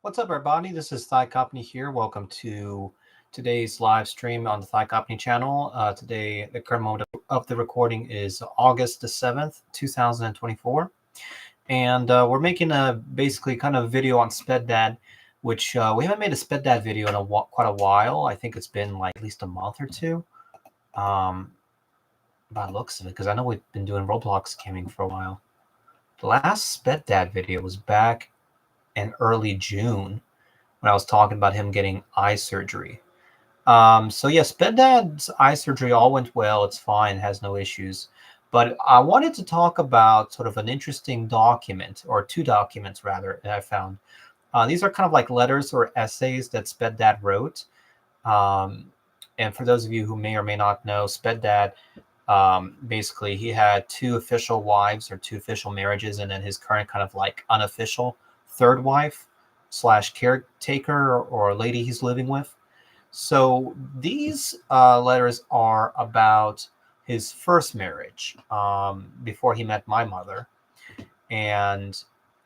What's up, everybody? This is Thigh Company here. Welcome to today's live stream on the Thigh Company channel. Today, the current moment of the recording is August the 7th, 2024. And we're making a basically kind of video on Sped Dad, which we haven't made a Sped Dad video in quite a while. I think it's been like at least a month or two, by the looks of it, because I know we've been doing Roblox gaming for a while. The last Sped Dad video was back in early June when I was talking about him getting eye surgery. So yeah, Sped Dad's eye surgery all went well. It's fine, has no issues. But I wanted to talk about sort of an interesting document, or two documents rather, that I found. These are kind of like letters or essays that Sped Dad wrote. Um, and for those of you who may or may not know, Sped Dad, basically he had two official wives or two official marriages, and then his current kind of like unofficial third wife slash caretaker or lady he's living with. So these letters are about his first marriage, before he met my mother. And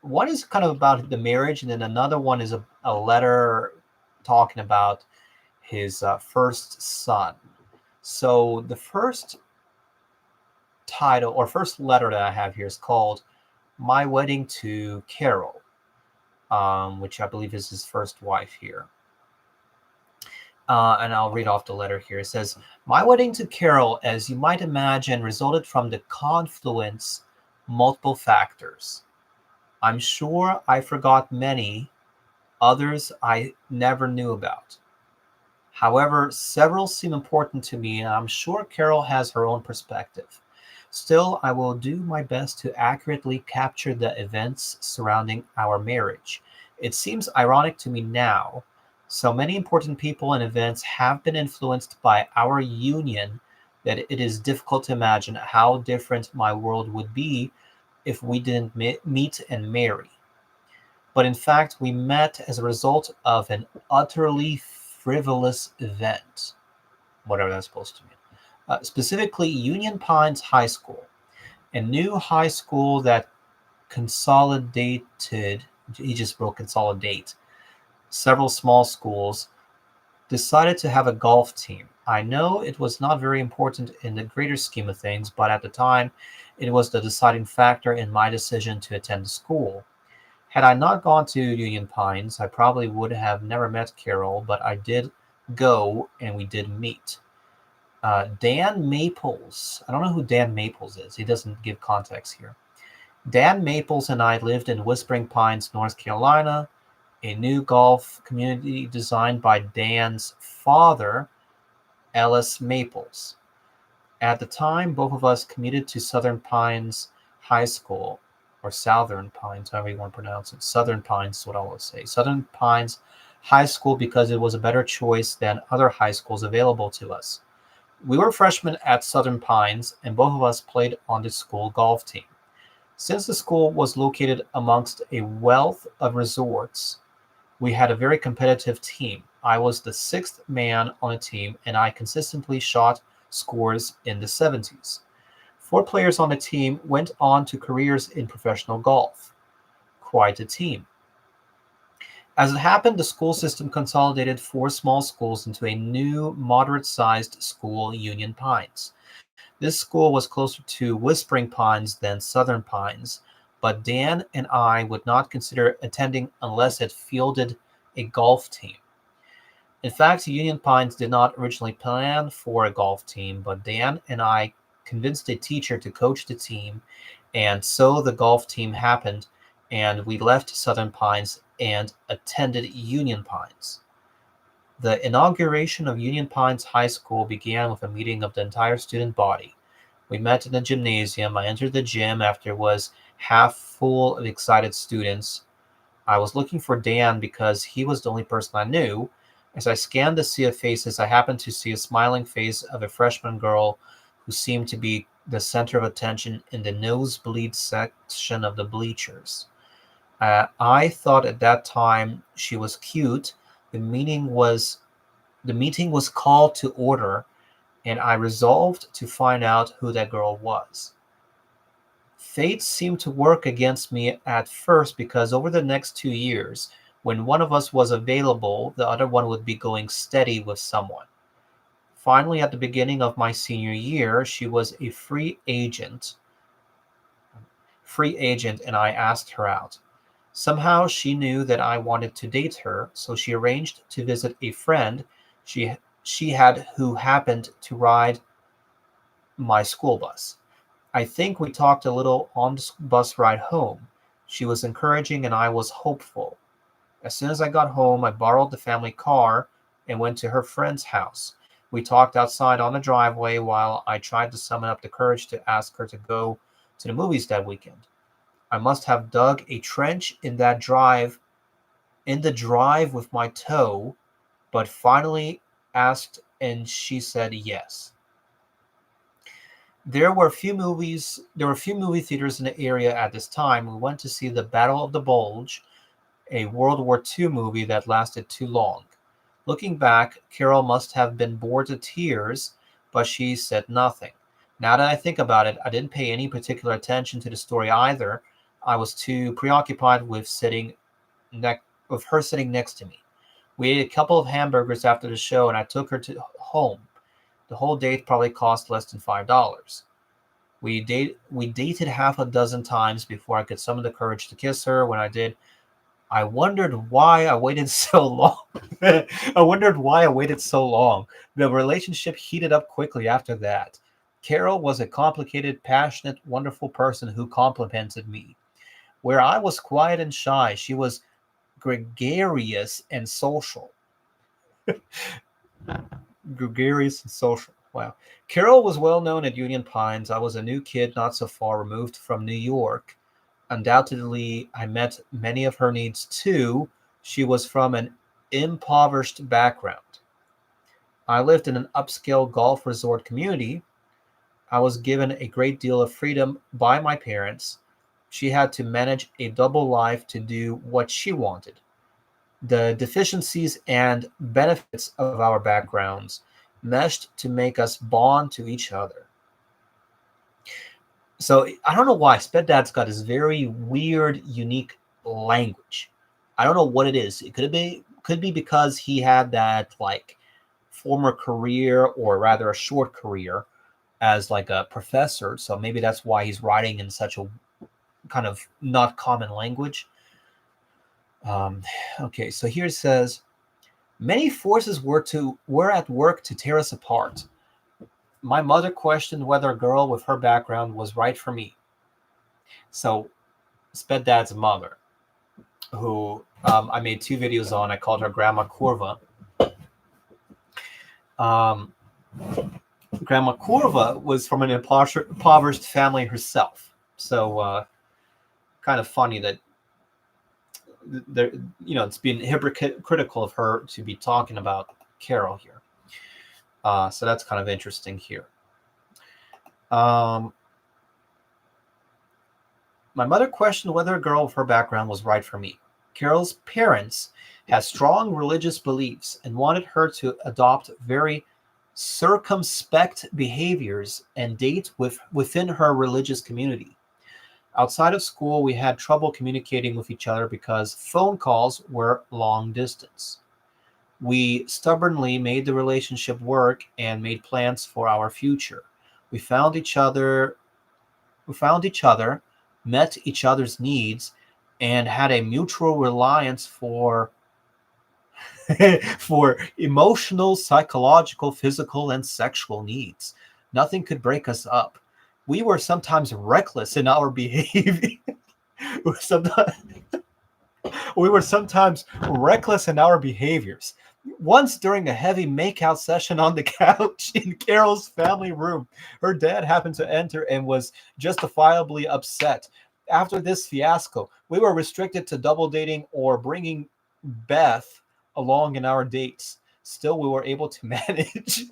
one is kind of about the marriage, and then another one is a letter talking about his first son. So the first title or first letter that I have here is called My Wedding to Carol, which I believe is his first wife here. And I'll read off the letter here. It says, My wedding to Carol, as you might imagine, resulted from the confluence multiple factors. I'm sure I forgot many, others I never knew about. However, several seem important to me, and I'm sure Carol has her own perspective. Still, I will do my best to accurately capture the events surrounding our marriage. It seems ironic to me now. So many important people and events have been influenced by our union that it is difficult to imagine how different my world would be if we didn't meet and marry. But in fact, we met as a result of an utterly frivolous event, whatever that's supposed to mean. Specifically, Union Pines High School, a new high school that consolidated, he just wrote consolidate, several small schools, decided to have a golf team. I know it was not very important in the greater scheme of things, but at the time, it was the deciding factor in my decision to attend the school. Had I not gone to Union Pines, I probably would have never met Carol, but I did go and we did meet. Dan Maples, I don't know who Dan Maples is. He doesn't give context here. Dan Maples and I lived in Whispering Pines, North Carolina, a new golf community designed by Dan's father, Ellis Maples. At the time, both of us commuted to Southern Pines High School, or Southern Pines, however you want to pronounce it. Southern Pines is what I always say. Southern Pines High School because it was a better choice than other high schools available to us. We were freshmen at Southern Pines, and both of us played on the school golf team. Since the school was located amongst a wealth of resorts, we had a very competitive team. I was the sixth man on a team, and I consistently shot scores in the 70s. Four players on the team went on to careers in professional golf. Quite a team. As it happened, the school system consolidated four small schools into a new, moderate-sized school, Union Pines. This school was closer to Whispering Pines than Southern Pines, but Dan and I would not consider attending unless it fielded a golf team. In fact, Union Pines did not originally plan for a golf team, but Dan and I convinced a teacher to coach the team, and so the golf team happened, and we left Southern Pines and attended Union Pines. The inauguration of Union Pines High School began with a meeting of the entire student body. We met in the gymnasium. I entered the gym after it was half full of excited students. I was looking for Dan because he was the only person I knew. As I scanned the sea of faces, I happened to see a smiling face of a freshman girl who seemed to be the center of attention in the nosebleed section of the bleachers. I thought at that time she was cute. The the meeting was called to order, and I resolved to find out who that girl was. Fate seemed to work against me at first because over the next 2 years, When one of us was available, the other one would be going steady with someone. Finally, at the beginning of my senior year, she was a free agent, and I asked her out. Somehow she knew that I wanted to date her, so she arranged to visit a friend she she had who happened to ride my school bus. I think we talked a little on the bus ride home. She was encouraging and I was hopeful. As soon as I got home, I borrowed the family car and went to her friend's house. We talked outside on the driveway while I tried to summon up the courage to ask her to go to the movies that weekend. I must have dug a trench in the drive with my toe, but finally asked and she said yes. There were few movie theaters in the area at this time. We went to see The Battle of the Bulge, a World War II movie that lasted too long. Looking back, Carol must have been bored to tears, but she said nothing. Now that I think about it, I didn't pay any particular attention to the story either. I was too preoccupied with her sitting next to me. We ate a couple of hamburgers after the show, and I took her to home. The whole date probably cost less than $5. We dated half a dozen times before I could summon the courage to kiss her. When I did, I wondered why I waited so long. I wondered why I waited so long. The relationship heated up quickly after that. Carol was a complicated, passionate, wonderful person who complimented me. Where I was quiet and shy, she was gregarious and social. Gregarious and social. Wow. Carol was well known at Union Pines. I was a new kid not so far removed from New York. Undoubtedly, I met many of her needs too. She was from an impoverished background. I lived in an upscale golf resort community. I was given a great deal of freedom by my parents. She had to manage a double life to do what she wanted. The deficiencies and benefits of our backgrounds meshed to make us bond to each other. So I don't know why Sped Dad's got this very weird, unique language. I don't know what it is. It could be because he had that like former career, or rather a short career, as like a professor. So maybe that's why he's writing in such a kind of not common language. Um, okay, so here it says many forces were at work to tear us apart. My mother questioned whether a girl with her background was right for me. So Sped Dad's mother, who I made two videos on. I called her Grandma Curva. Um, Grandma Curva was from an impoverished family herself. So kind of funny that there, it's been hypocritical of her to be talking about Carol here. So that's kind of interesting here. My mother questioned whether a girl with her background was right for me. Carol's parents had strong religious beliefs and wanted her to adopt very circumspect behaviors and date within her religious community. Outside of school, we had trouble communicating with each other because phone calls were long distance. We stubbornly made the relationship work and made plans for our future. We found each other, met each other's needs, and had a mutual reliance for for emotional, psychological, physical, and sexual needs. Nothing could break us up. We were sometimes reckless in our behavior. sometimes, we were sometimes reckless in our behaviors. Once during a heavy makeout session on the couch in Carol's family room, her dad happened to enter and was justifiably upset. After this fiasco, we were restricted to double dating or bringing Beth along in our dates. Still, we were able to manage.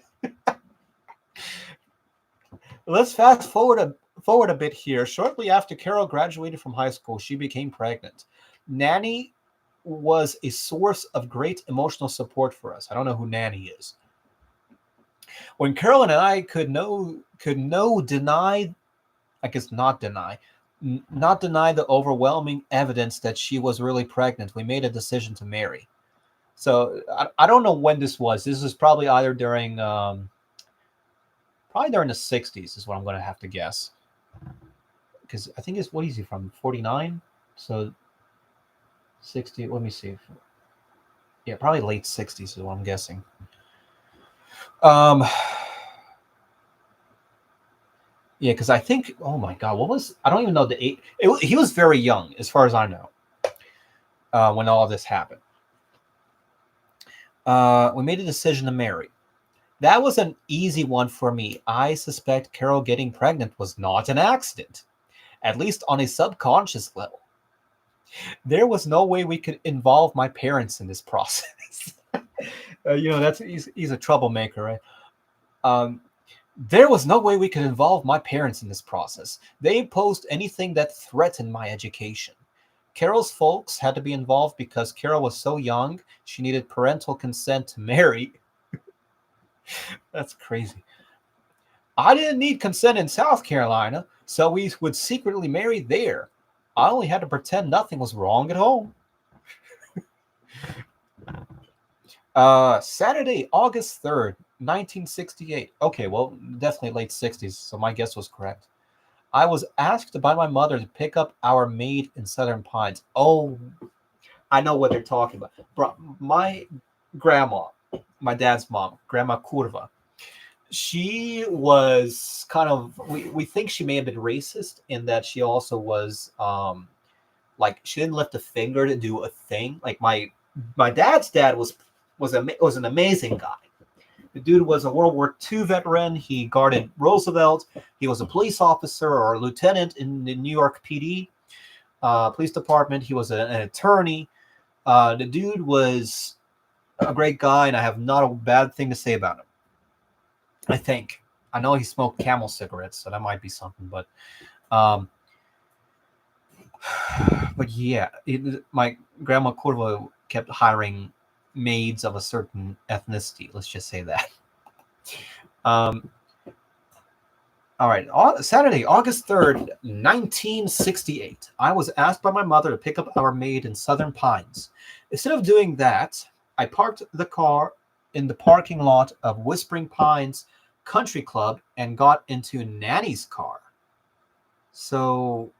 Let's forward a bit here. Shortly after Carol graduated from high school, she became pregnant. Nanny was a source of great emotional support for us. I don't know who Nanny is. When Carol and I could no deny, I guess not deny, not deny the overwhelming evidence that she was really pregnant, we made a decision to marry. So I don't know when this was. This was probably either probably during the 60s is what I'm going to have to guess. Because I think it's, what is he from, 49? So 60, let me see. Yeah, probably late 60s is what I'm guessing. Um, yeah, because I think, oh my God, what was, I don't even know the age. He was very young, as far as I know, when all this happened. We made a decision to marry. That was an easy one for me. I suspect Carol getting pregnant was not an accident, at least on a subconscious level. There was no way we could involve my parents in this process. That's he's a troublemaker, right? Um, there was no way we could involve my parents in this process. They imposed anything that threatened my education. Carol's folks had to be involved because Carol was so young, she needed parental consent to marry. That's crazy. I didn't need consent in South Carolina, so we would secretly marry there. I only had to pretend nothing was wrong at home. Saturday, August 3rd, 1968. Okay, well, definitely late 60s, so my guess was correct. I was asked by my mother to pick up our maid in Southern Pines. Oh, I know what they're talking about. Bro, my grandma, my dad's mom, Grandma Curva, she was kind of, we think she may have been racist in that she also was like, she didn't lift a finger to do a thing. Like my dad's dad was an amazing guy. The dude was a World War II veteran. He guarded Roosevelt. He was a police officer or a lieutenant in the New York PD police department. He was an attorney. The dude was a great guy, and I have not a bad thing to say about him. I think. I know he smoked Camel cigarettes, so that might be something. Um, but yeah, my grandma Curva kept hiring maids of a certain ethnicity. Let's just say that. All right, Saturday, August 3rd, 1968. I was asked by my mother to pick up our maid in Southern Pines. Instead of doing that, I parked the car in the parking lot of Whispering Pines Country Club and got into Nanny's car. So,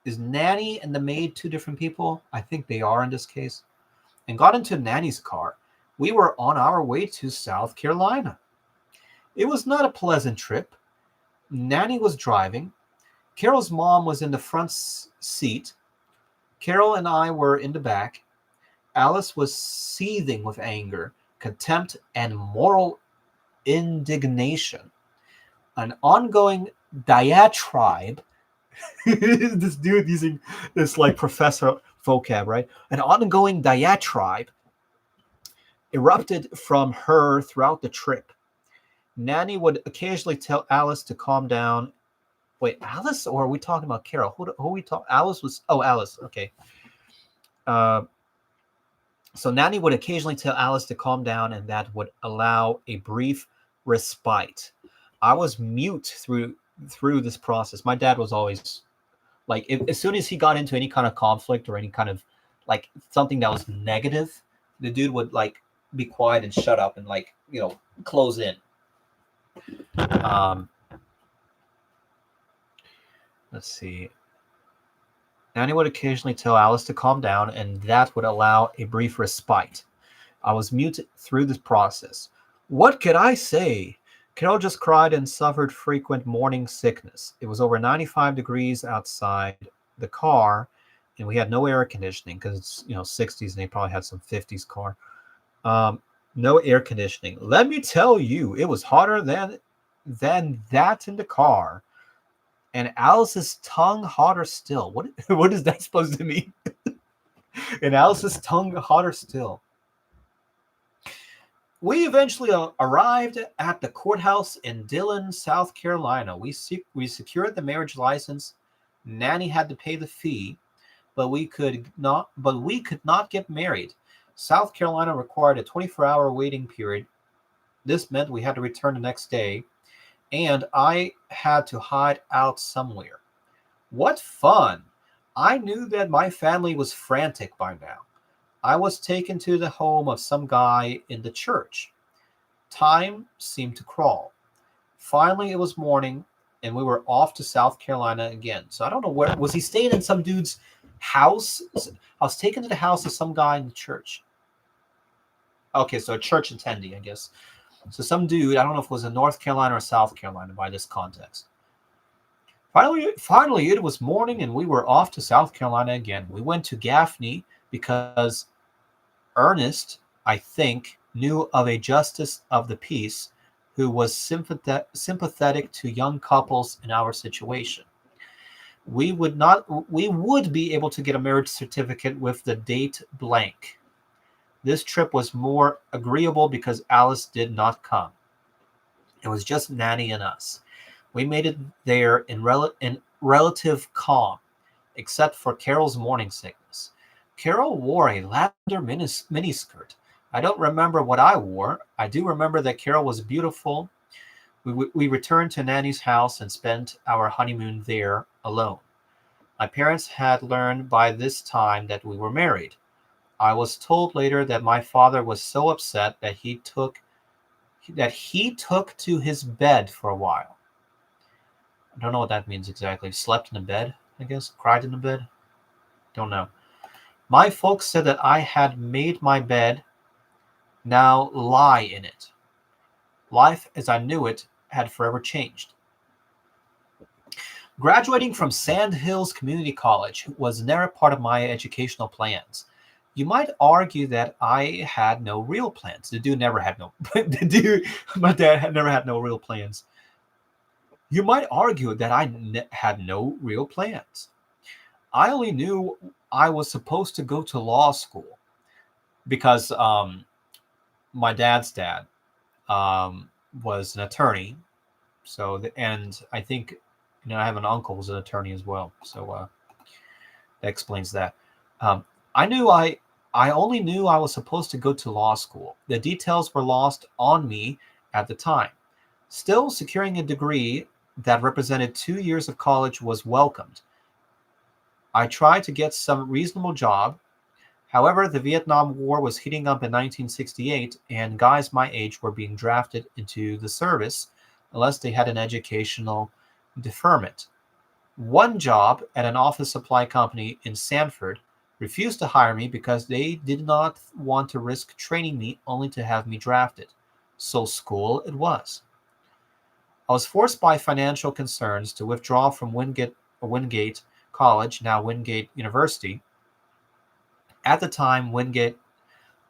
is Nanny and the maid two different people? I think they are in this case. And got into Nanny's car. We were on our way to South Carolina. It was not a pleasant trip. Nanny was driving. Carol's mom was in the front seat. Carol and I were in the back. Alice was seething with anger, contempt, and moral indignation. An ongoing diatribe. This dude using this like professor vocab, right? An ongoing diatribe erupted from her throughout the trip. Nanny would occasionally tell Alice to calm down. Wait, Alice, or are we talking about Carol? Who we talk? Alice was. Oh, Alice. Okay. So Nanny would occasionally tell Alice to calm down, and that would allow a brief respite. I was mute through this process. My dad was always like, as soon as he got into any kind of conflict or any kind of like something that was negative, the dude would like be quiet and shut up and like close in. Let's see. Nanny would occasionally tell Alice to calm down, and that would allow a brief respite. I was mute through this process. What could I say? Carol just cried and suffered frequent morning sickness. It was over 95 degrees outside the car, and we had no air conditioning because it's 60s, and they probably had some 50s car. No air conditioning. Let me tell you, it was hotter than that in the car. And Alice's tongue hotter still. What is that supposed to mean? And Alice's tongue hotter still. We eventually arrived at the courthouse in Dillon, South Carolina. We secured the marriage license. Nanny had to pay the fee, but we could not get married. South Carolina required a 24-hour waiting period. This meant we had to return the next day, and I had to hide out somewhere. What fun! I knew that my family was frantic by now. I was taken to the home of some guy in the church. Time seemed to crawl. Finally, it was morning, and we were off to South Carolina again. So I don't know where was he staying in some dude's house. I was taken to the house of some guy in the church. Okay, so a church attendee, I guess. So some dude, I don't know if it was in North Carolina or South Carolina by this context. Finally, it was morning, and we were off to South Carolina again. We went to Gaffney because Ernest, I think, knew of a justice of the peace who was sympathetic to young couples in our situation. We would be able to get a marriage certificate with the date blank. This trip was more agreeable because Alice did not come. It was just Nanny and us. We made it there in relative calm, except for Carol's morning sickness. Carol wore a lavender miniskirt. I don't remember what I wore. I do remember that Carol was beautiful. We returned to Nanny's house and spent our honeymoon there alone. My parents had learned by this time that we were married. I was told later that my father was so upset that he took to his bed for a while. I don't know what that means exactly. Slept in the bed, I guess. Cried in the bed. Don't know. My folks said that I had made my bed, now lie in it. Life as I knew it had forever changed. Graduating from Sand Hills Community College was never part of my educational plans. You might argue that I had no real plans. The dude never had no. My dad had never had no real plans. You might argue that had no real plans. I only knew I was supposed to go to law school because my dad's dad was an attorney. And I think I have an uncle who's an attorney as well. So that explains that. Um, I knew I only knew I was supposed to go to law school. The details were lost on me at the time. Still, securing a degree that represented 2 years of college was welcomed. I tried to get some reasonable job. However, the Vietnam War was heating up in 1968, and guys my age were being drafted into the service unless they had an educational deferment. One job at an office supply company in Sanford refused to hire me because they did not want to risk training me only to have me drafted. So school it was. I was forced by financial concerns to withdraw from Wingate College, now Wingate University. At the time, Wingate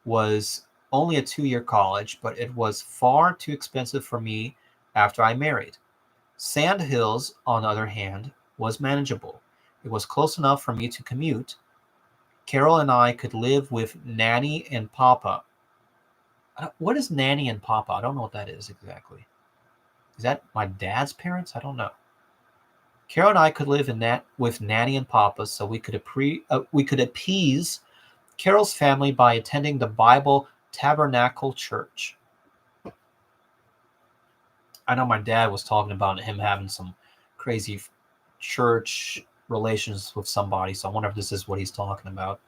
was only a 2 year college, but it was far too expensive for me after I married. Sand Hills, on the other hand, was manageable. It was close enough for me to commute. Carol and I could live with Nanny and Papa. What is Nanny and Papa? I don't know what that is exactly. Is that my dad's parents? I don't know. Carol and I could live with Nanny and Papa, so we could appease Carol's family by attending the Bible Tabernacle Church. I know my dad was talking about him having some crazy church relations with somebody, so I wonder if this is what he's talking about.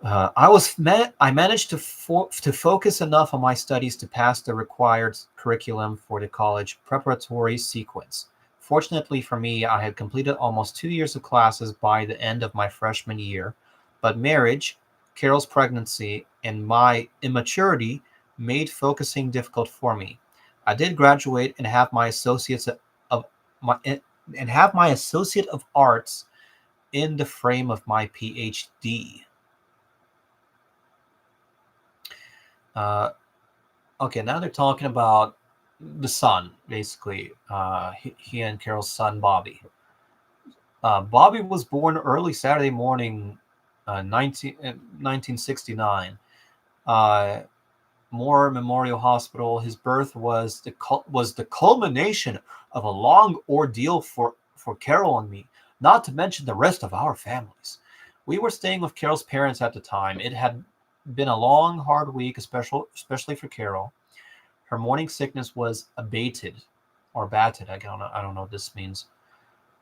I managed to focus enough on my studies to pass the required curriculum for the college preparatory sequence. Fortunately for me, I had completed almost 2 years of classes by the end of my freshman year, but marriage, Carol's pregnancy, and my immaturity made focusing difficult for me. I did graduate and have my associate of arts in the frame of my PhD. Okay, now they're talking about the son, basically. He and Carol's son, Bobby. Bobby was born early Saturday morning, 1969. Moore Memorial Hospital. His birth was the culmination of a long ordeal for Carol and me, not to mention the rest of our families. We were staying with Carol's parents at the time. It had been a long, hard week, especially for Carol. Her morning sickness was abated or batted. I don't know what this means.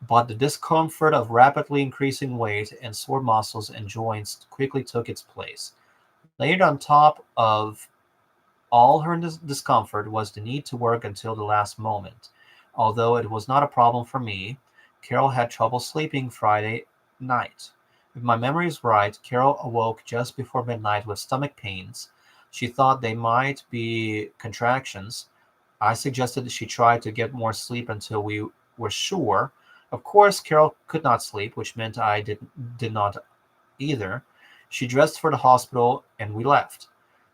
but the discomfort of rapidly increasing weight and sore muscles and joints quickly took its place. Layered on top of all her discomfort was the need to work until the last moment. Although it was not a problem for me, Carol had trouble sleeping Friday night. If my memory is right, Carol awoke just before midnight with stomach pains. She thought they might be contractions. I suggested that she try to get more sleep until we were sure. Of course, Carol could not sleep, which meant I did not either. She dressed for the hospital and we left.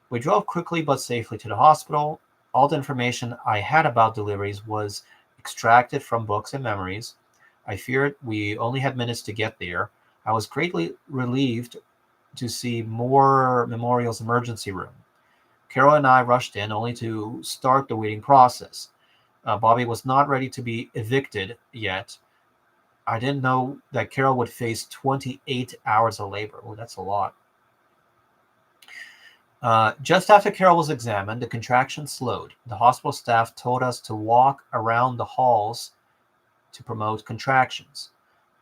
We drove quickly but safely to the hospital. All the information I had about deliveries was extracted from books and memories. I feared we only had minutes to get there. I was greatly relieved to see more Memorial's emergency room. Carol and I rushed in only to start the waiting process. Bobby was not ready to be evicted yet. I didn't know that Carol would face 28 hours of labor. Oh, that's a lot. Just after Carol was examined, the contractions slowed. The hospital staff told us to walk around the halls to promote contractions.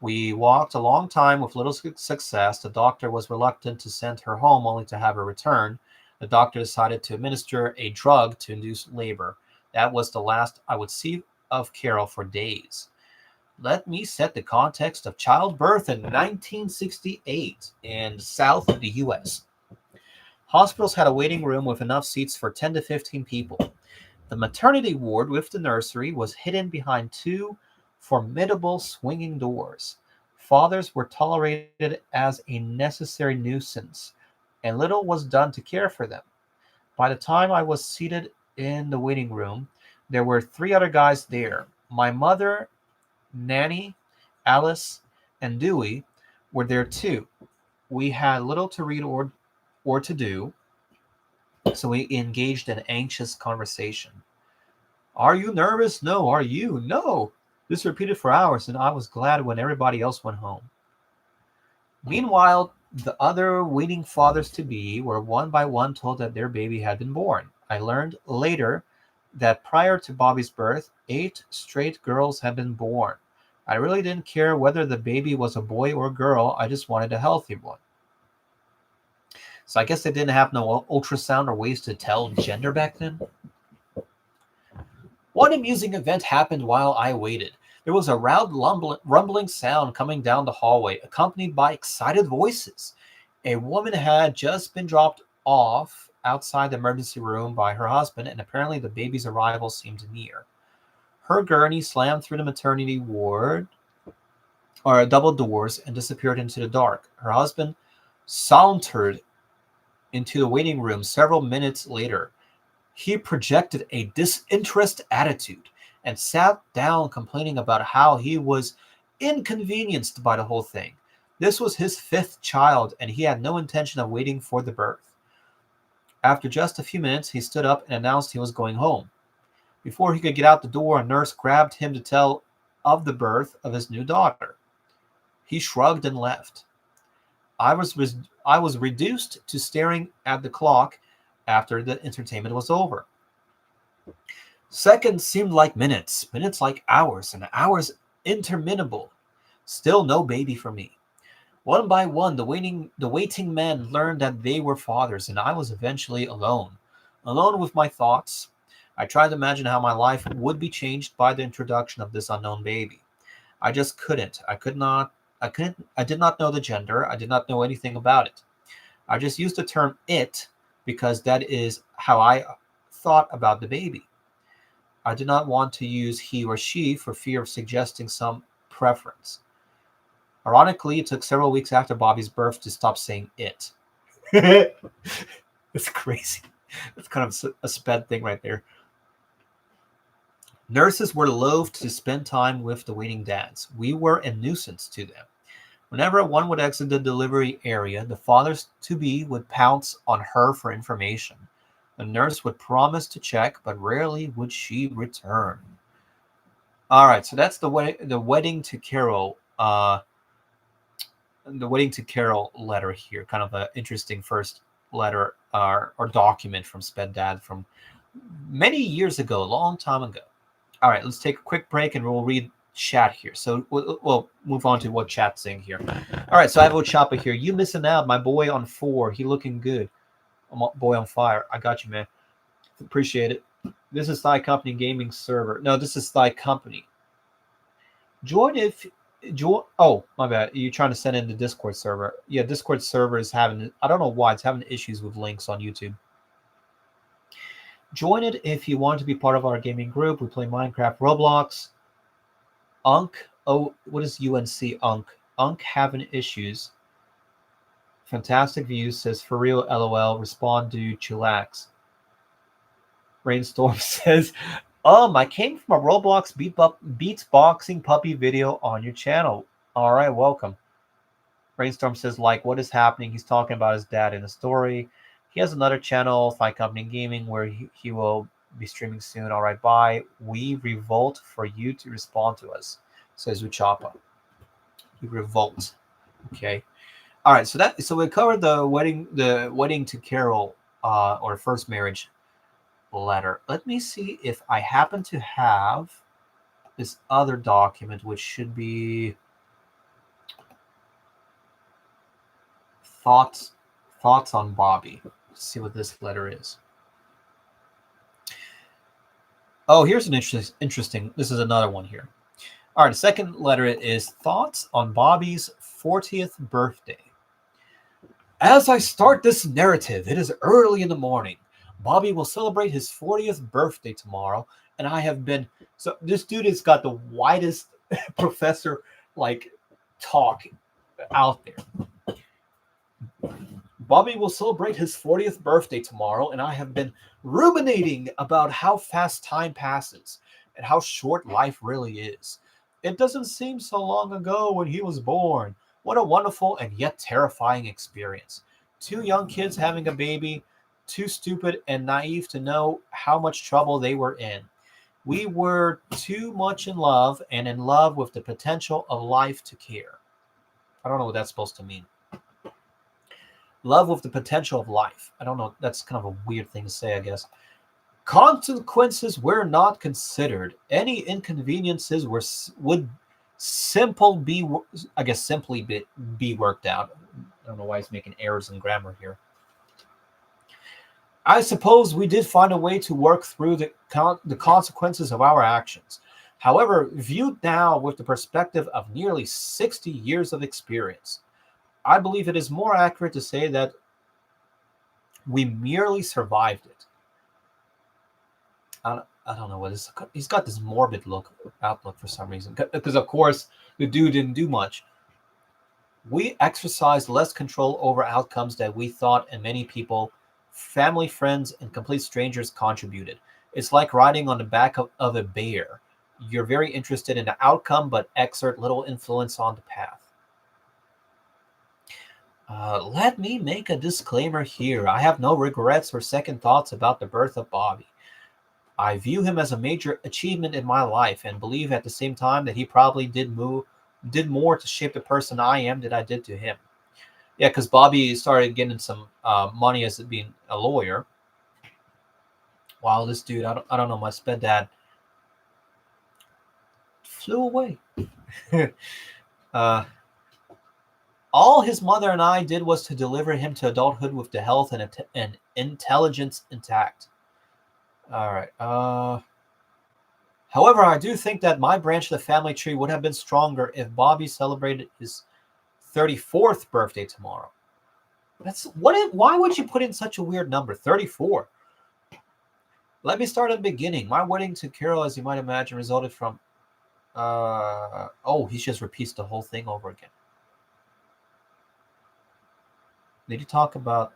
We walked a long time with little success. The doctor was reluctant to send her home only to have her return. The doctor decided to administer a drug to induce labor. That was the last I would see of Carol for days. Let me set the context of childbirth in 1968 in south of the U.S. Hospitals had a waiting room with enough seats for 10 to 15 people. The maternity ward with the nursery was hidden behind two formidable swinging doors. Fathers were tolerated as a necessary nuisance, and little was done to care for them. By the time I was seated in the waiting room, there were three other guys there. My mother, Nanny, Alice, and Dewey were there too. We had little to read or to do, so we engaged in anxious conversation. Are you nervous? No. Are you? No. This repeated for hours, and I was glad when everybody else went home. Meanwhile, the other waiting fathers to be were one by one told that their baby had been born. I learned later that prior to Bobby's birth, 8 straight girls had been born. I really didn't care whether the baby was a boy or a girl, I just wanted a healthy one. So I guess they didn't have no ultrasound or ways to tell gender back then. One amusing event happened while I waited. There was a loud rumbling sound coming down the hallway, accompanied by excited voices. A woman had just been dropped off outside the emergency room by her husband, and apparently the baby's arrival seemed near. Her gurney slammed through the maternity ward, or double doors, and disappeared into the dark. Her husband sauntered into the waiting room several minutes later. He projected a disinterested attitude and sat down complaining about how he was inconvenienced by the whole thing. This was his 5th child, and he had no intention of waiting for the birth. After just a few minutes, he stood up and announced he was going home. Before he could get out the door, a nurse grabbed him to tell of the birth of his new daughter. He shrugged and left. I was reduced to staring at the clock after the entertainment was over. Seconds seemed like minutes, minutes like hours, and hours interminable. Still no baby for me. One by one, the waiting men learned that they were fathers, and I was eventually alone. Alone with my thoughts. I tried to imagine how my life would be changed by the introduction of this unknown baby. I just couldn't. I did not know the gender. I did not know anything about it. I just used the term it because that is how I thought about the baby. I did not want to use he or she for fear of suggesting some preference. Ironically, it took several weeks after Bobby's birth to stop saying it. It's crazy. That's kind of a sped thing right there. Nurses were loath to spend time with the waiting dads. We were a nuisance to them. Whenever one would exit the delivery area, the fathers-to-be would pounce on her for information. The nurse would promise to check, but rarely would she return. All right, so that's the wedding to Carol. The wedding to Carol letter here, kind of an interesting first letter or document from Sped Dad from many years ago, a long time ago. All right, let's take a quick break and we'll read chat here. So we'll move on to what chat's saying here. All right, so I have Ochapa here. You missing out, my boy on 4. He looking good. Boy on fire. I got you, man. Appreciate it. This is Thigh Company Gaming server. No, this is Thigh Company. Join if join. Oh, my bad. You're trying to send in the Discord server. Yeah, Discord server is having. I don't know why it's having issues with links on YouTube. Join it if you want to be part of our gaming group. We play Minecraft, Roblox. Unk. Oh, what is UNC? Unk. Unk having issues. Fantastic views says for real. LOL. Respond to chillax. Rainstorm says, I came from a Roblox beatboxing puppy video on your channel. All right, welcome. Rainstorm says, like, what is happening? He's talking about his dad in the story. He has another channel, Thigh Company Gaming, where he will be streaming soon. All right, bye. We revolt for you to respond to us, says Uchapa. We revolt. Okay. All right, so we covered the wedding to Carol, or first marriage letter. Let me see if I happen to have this other document, which should be thoughts on Bobby. Let's see what this letter is. Oh, here's an interesting. This is another one here. All right, the second letter is thoughts on Bobby's 40th birthday. As I start this narrative, it is early in the morning. Bobby will celebrate his 40th birthday tomorrow, and I have been... So this dude has got the widest professor, talk out there. Bobby will celebrate his 40th birthday tomorrow, and I have been ruminating about how fast time passes and how short life really is. It doesn't seem so long ago when he was born. What a wonderful and yet terrifying experience. 2 young kids having a baby, too stupid and naive to know how much trouble they were in. We were too much in love, and in love with the potential of life to care. I don't know what that's supposed to mean. Love with the potential of life. I don't know. That's kind of a weird thing to say, I guess. Consequences were not considered. Any inconveniences would simply be worked out. I don't know why he's making errors in grammar here. I suppose we did find a way to work through the consequences of our actions. However, viewed now with the perspective of nearly 60 years of experience, I believe it is more accurate to say that we merely survived it. I don't know what this. He's got this morbid outlook for some reason. Because of course the dude didn't do much. We exercised less control over outcomes that we thought, and many people, family, friends, and complete strangers contributed. It's like riding on the back of a bear. You're very interested in the outcome, but exert little influence on the path. Let me make a disclaimer here. I have no regrets or second thoughts about the birth of Bobby. I view him as a major achievement in my life, and believe at the same time that he probably did more to shape the person I am than I did to him. Yeah, because Bobby started getting some money as being a lawyer. Wow, this dude, I don't know, my Sped dad flew away. All his mother and I did was to deliver him to adulthood with the health and intelligence intact. All right. However, I do think that my branch of the family tree would have been stronger if Bobby celebrated his 34th birthday tomorrow. Why would you put in such a weird number, 34? Let me start at the beginning. My wedding to Carol, as you might imagine, resulted from... he just repeats the whole thing over again. Did you talk about...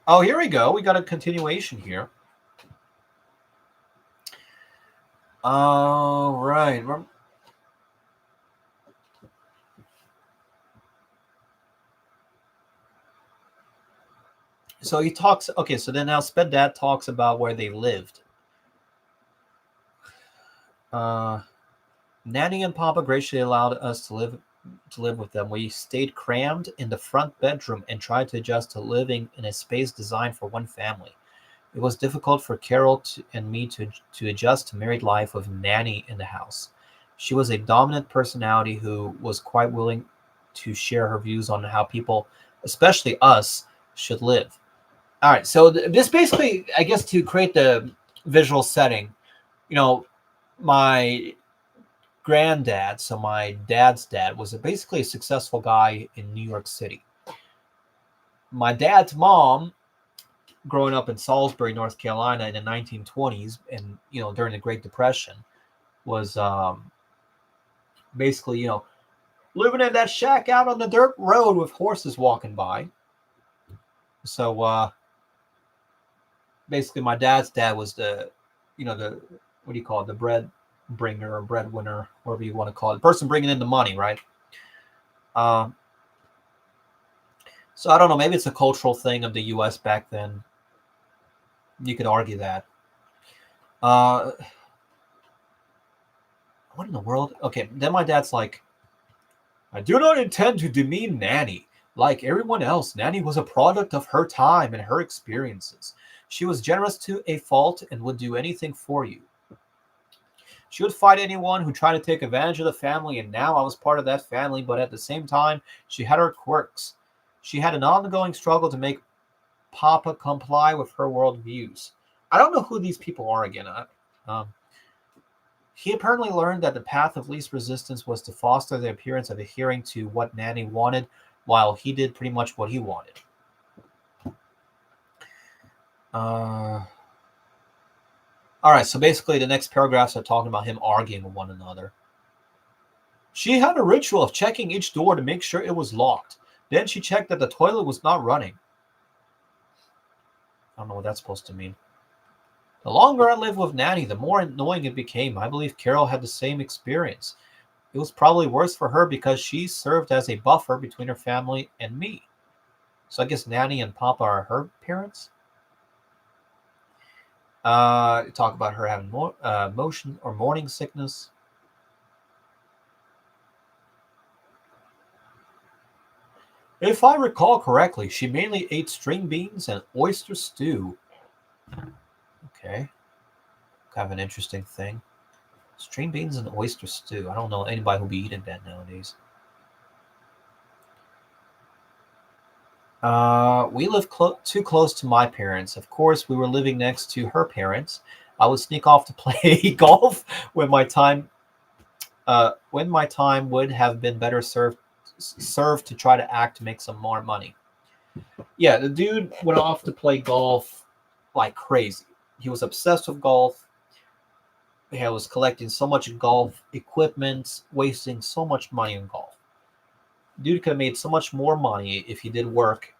Oh, here we go. We got a continuation here. All right. So he talks... Okay, so then now Sped Dad talks about where they lived. Nanny and Papa graciously allowed us to live with them. We stayed crammed in the front bedroom and tried to adjust to living in a space designed for one family. It was difficult for and me to adjust to married life with Nanny in the house. She was a dominant personality who was quite willing to share her views on how people, especially us, should live. All right, so this basically, I guess, to create the visual setting, you know, my granddad, so my dad's dad, was basically a successful guy in New York City. My dad's mom, growing up in Salisbury, North Carolina, in the 1920s, and during the Great Depression, was basically living in that shack out on the dirt road with horses walking by. So basically, my dad's dad was the what do you call it, the bread bringer or breadwinner, whatever you want to call it, the person bringing in the money, right? Um, so I don't know. Maybe it's a cultural thing of the U.S. back then. You could argue that. Uh, what in the world? Okay, then my dad's like, I do not intend to demean Nanny. Like everyone else, Nanny was a product of her time and her experiences. She was generous to a fault and would do anything for you. She would fight anyone who tried to take advantage of the family, and now I was part of that family, but at the same time, she had her quirks. She had an ongoing struggle to make Papa comply with her worldviews. I don't know who these people are again. Um, he apparently learned that the path of least resistance was to foster the appearance of adhering to what Nanny wanted, while he did pretty much what he wanted. Uh, all right, so basically, the next paragraphs are talking about him arguing with one another. She had a ritual of checking each door to make sure it was locked. Then she checked that the toilet was not running. I don't know what that's supposed to mean. The longer I lived with Nanny, the more annoying it became. I believe Carol had the same experience. It was probably worse for her because she served as a buffer between her family and me. So I guess Nanny and Papa are her parents. Talk about her having motion or morning sickness. If I recall correctly, she mainly ate string beans and oyster stew. Okay, kind of an interesting thing. String beans and oyster stew. I don't know anybody who'll be eating that nowadays. We lived too close to my parents. Of course, we were living next to her parents. I would sneak off to play golf when my time would have been better served to try to act to make some more money. Yeah, the dude went off to play golf like crazy. He was obsessed with golf. He was collecting so much golf equipment, wasting so much money on golf. Dude could have made so much more money if he did work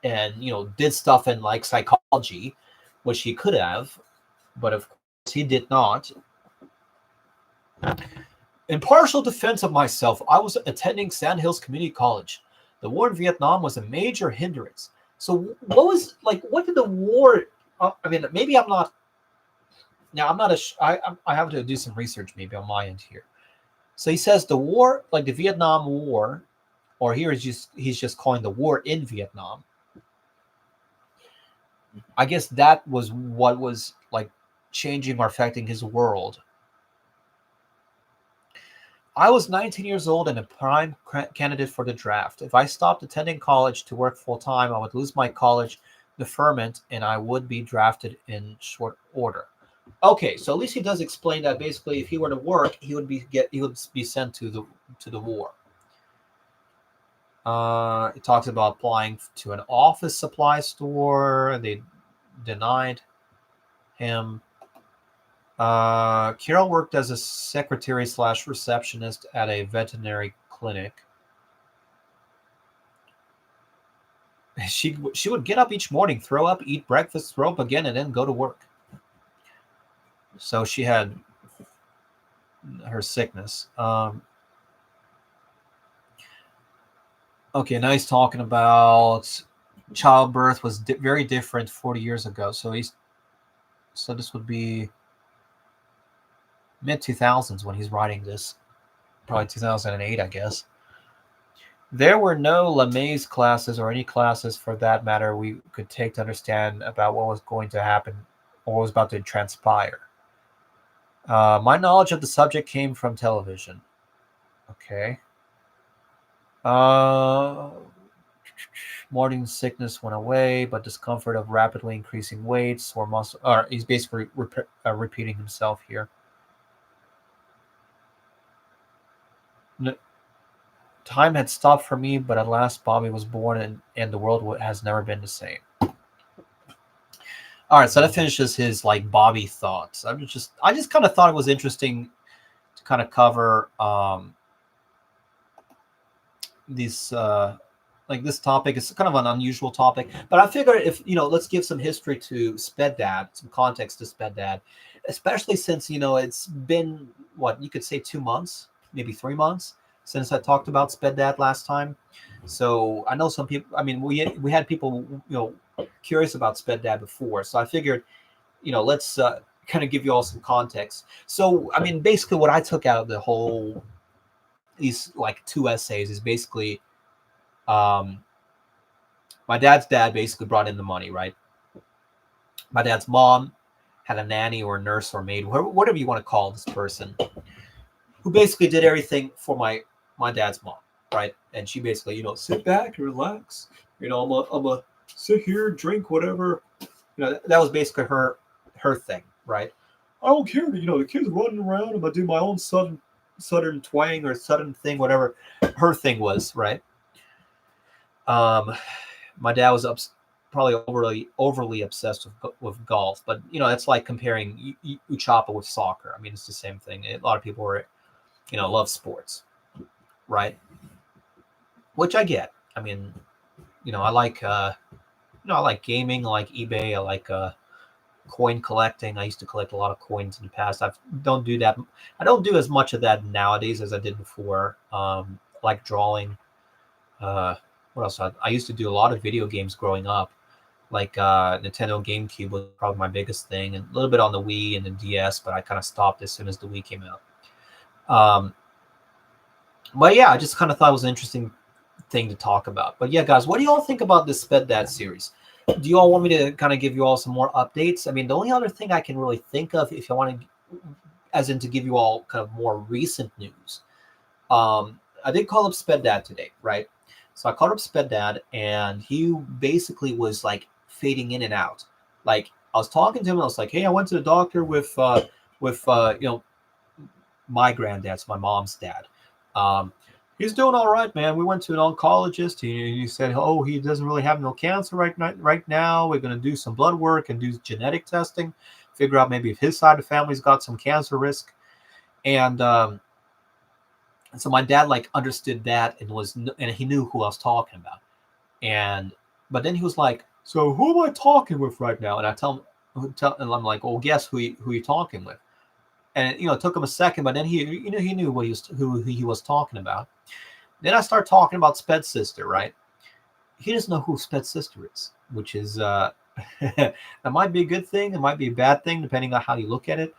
and did stuff in like psychology, which he could have, but of course he did not. In partial defense of myself, I was attending Sand Hills Community College. The war in Vietnam was a major hindrance. So what did the war? I mean, maybe I'm not. Now I'm not I have to do some research maybe on my end here. So he says the war, like the Vietnam War, or here he's just calling the war in Vietnam. I guess that was what was like changing or affecting his world. I was 19 years old and a prime candidate for the draft. If I stopped attending college to work full time, I would lose my college deferment and I would be drafted in short order. Okay, so at least he does explain that basically if he were to work, he would be sent to the war. It talks about applying to an office supply store. They denied him. Carol worked as a secretary / receptionist at a veterinary clinic. She would get up each morning, throw up, eat breakfast, throw up again, and then go to work. So she had her sickness. Okay, now he's talking about childbirth was very different 40 years ago. So this would be mid 2000s when he's writing this, probably 2008, I guess. There were no LeMay's classes or any classes for that matter we could take to understand about what was going to happen or what was about to transpire. My knowledge of the subject came from television. Okay. Uh, Morning sickness went away, but discomfort of rapidly increasing weight, sore muscle. Or he's basically repeating himself here. N- Time had stopped for me, but at last Bobby was born, and the world has never been the same. All right, so that finishes his like Bobby thoughts. I just kind of thought it was interesting to kind of cover these like this topic. It's kind of an unusual topic, but I figured if let's give some history to Sped Dad, some context to Sped Dad, especially since it's been what you could say 2 months, maybe 3 months since I talked about Sped Dad last time. So I know some people. I mean, we had people curious about Sped Dad before, so I figured let's kind of give you all some context. So I mean, basically, what I took out of the whole these like two essays is basically um, my dad's dad basically brought in the money, right? My dad's mom had a nanny or a nurse or maid, whatever you want to call this person, who basically did everything for my dad's mom, right? And she basically, sit back and relax. I'm a sit here, drink whatever. That was basically her thing, right? I don't care. The kids running around. I'm gonna do my own southern twang or southern thing, whatever her thing was, right? Um, my dad was probably overly obsessed with golf, but it's like comparing Uchapa with soccer. I mean, it's the same thing. A lot of people are love sports, right? Which I get. I mean, I like I like gaming, I like eBay, I like coin collecting. I used to collect a lot of coins in the past. Don't do that. I don't do as much of that nowadays as I did before. Like drawing. Uh, what else? I used to do a lot of video games growing up. Like Nintendo GameCube was probably my biggest thing, and a little bit on the Wii and the DS, but I kind of stopped as soon as the Wii came out. Um, but yeah, I just kind of thought it was an interesting thing to talk about. But yeah, guys, what do you all think about this Sped Dad series? Do you all want me to kind of give you all some more updates? I mean, the only other thing I can really think of, if you want to, as in to give you all kind of more recent news, I did call up Sped Dad today, right? So I called up Sped Dad, and he basically was like fading in and out. Like I was talking to him, and I was like, "Hey, I went to the doctor with my granddad's, my mom's dad. Um, he's doing all right, man. We went to an oncologist. He said, oh, he doesn't really have no cancer right now. We're going to do some blood work and do genetic testing, figure out maybe if his side of the family's got some cancer risk." And so my dad like understood that and he knew who I was talking about. And but then he was like, "So who am I talking with right now?" And I and I'm like, "Well, guess who you talking with?" And it took him a second, but then he knew who he was talking about. Then I start talking about Sped's sister, right? He doesn't know who Sped's sister is, which is that might be a good thing, it might be a bad thing depending on how you look at it.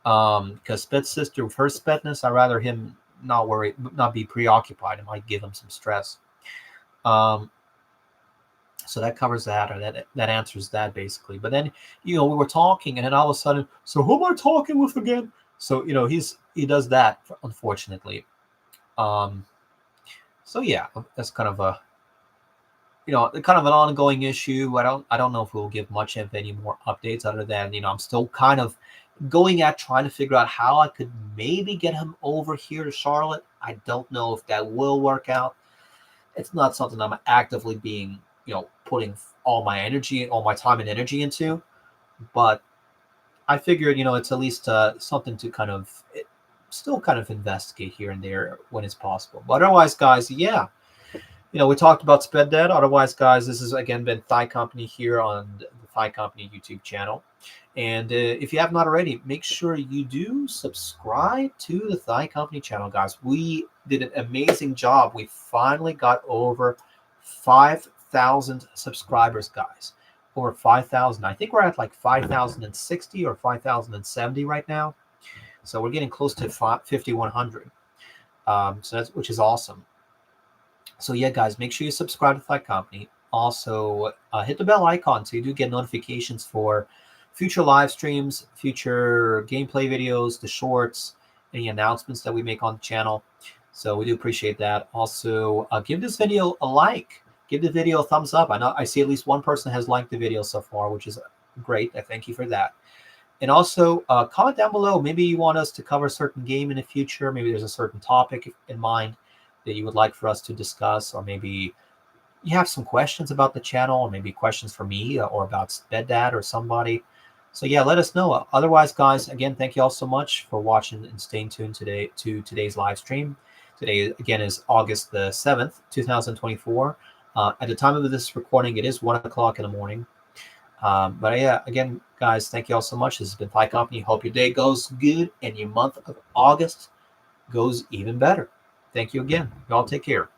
Because Sped's sister, with her Spedness, I'd rather him not be preoccupied. It might give him some stress. Um, so that covers that, or that answers that basically. But then we were talking, and then all of a sudden, so who am I talking with again? So he does that, unfortunately. Um, so yeah, that's kind of a kind of an ongoing issue. I don't know if we'll give much of any more updates other than I'm still kind of going at trying to figure out how I could maybe get him over here to Charlotte. I don't know if that will work out. It's not something I'm actively being putting all my energy, all my time and energy into, but I figured it's at least something to still kind of investigate here and there when it's possible. But otherwise, guys, yeah, we talked about Sped Dead. Otherwise, guys, this has again been Thigh Company here on the Thigh Company YouTube channel. And if you have not already, make sure you do subscribe to the Thigh Company channel, guys. We did an amazing job. We finally got over 5,000 subscribers, guys. Over 5,000. I think we're at like 5,060 or 5,070 right now. So we're getting close to 5,100. So which is awesome. So yeah, guys, make sure you subscribe to Thigh Company. Also, hit the bell icon so you do get notifications for future live streams, future gameplay videos, the shorts, any announcements that we make on the channel. So we do appreciate that. Also, give this video a like. Give the video a thumbs up. I know I see at least one person has liked the video so far, which is great. I thank you for that. And also, comment down below. Maybe you want us to cover a certain game in the future. Maybe there's a certain topic in mind that you would like for us to discuss, or maybe you have some questions about the channel, or maybe questions for me or about Sped or somebody. So yeah, let us know. Otherwise, guys, again, thank you all so much for watching and staying tuned today to today's live stream. Today, again, is August the 7th, 2024. At the time of this recording, it is 1 o'clock in the morning. But yeah, again, guys, thank you all so much. This has been Thigh Company. Hope your day goes good and your month of August goes even better. Thank you again. Y'all take care.